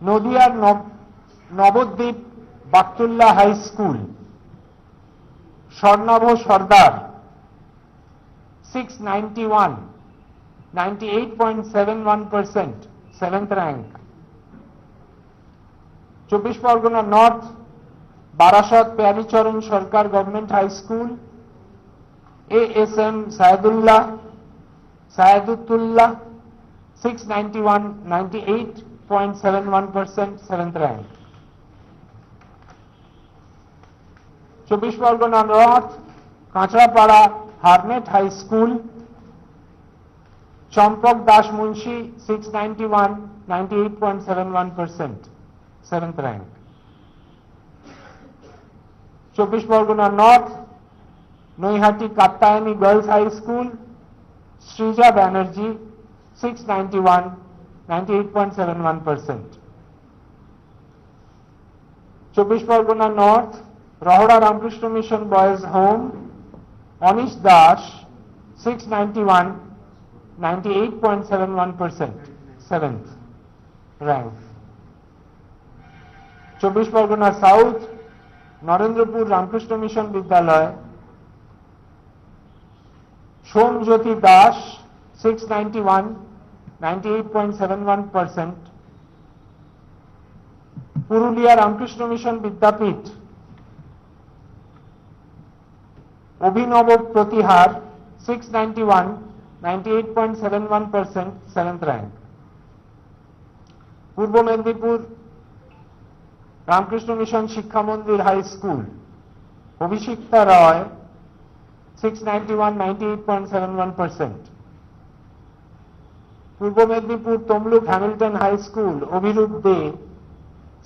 নদিয়ার Nabadwip Baktullah high school, Swarnava Sardar 691, 98.71%, 7th rank. 24 Parganas north Barasat Pyaricharan Sarkar government high school, ASM Sayadutullah 691, 98.71%, 7th rank. 24 Parganas north Kanchrapara Harnett high school, Champak Das Munshi 691, 98.71%, 7th rank. 24 Parganas north Naihati Katyayani girls high school, Sreeja Banerjee 691, 98.71%. 24 Parganas north Rahara Ramakrishna mission boys home, Anish Das 691, 98.71%, 7th rank. 24 Parganas south Narendrapur Ramakrishna mission বিদ্যালয়, সোমজ্যোতি Das 691, 98.71%. Purulia Ramakrishna mission বিদ্যাপীঠ অভিনব Pratihara 691, 98.71%, 7th rank. পূর্ব Medinipur Ramakrishna mission শিক্ষা মন্দির high school, Abhishikta রয় 691, 98.71%. Purba Medinipur Tamluk Hamilton high school, Abhirup Dey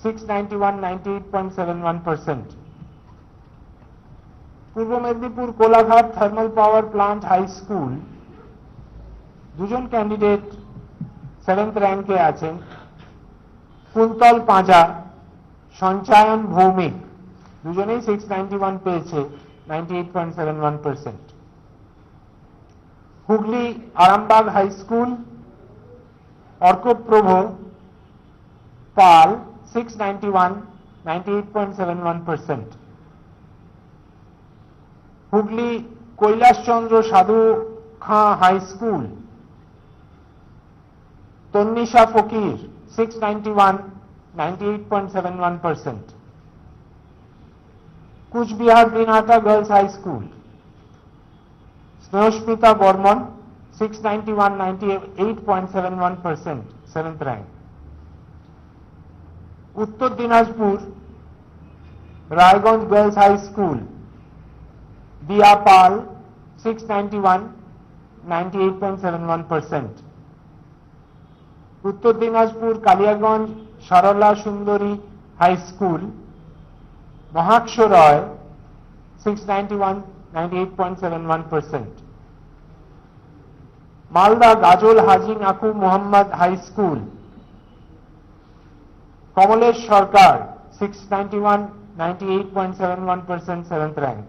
691, 98.71%. Purba Medinipur Kolaghat thermal power plant high school, দুজন candidate 7th র্যাঙ্কে আছেন, কুন্তল পাঁজা, সঞ্চায়ন ভৌমিক, দুজনেই 691 পেয়েছে, 98.71%. Hooghly Arambagh high school, Arkaprabha Pal 691, 98.71%. Hooghly Kailashchandra Sadhu Khan high school, Tannisha Fakir 691, 98.71%. Coochbehar Dinhata girls high school, Snehasmita Barman 691, 98.71%, 7th rank. Uttar Dinajpur Raiganj girls high school, Diya Pal 691, 98.71%. Uttar Dinajpur Kaliaganj Sarala Sundari high school, Mahaksha Roy 691, 98.71%. Malda Gazole Haji Naku Mohammad high school, Kamlesh Sarkar 691, 98.71%, 7th rank.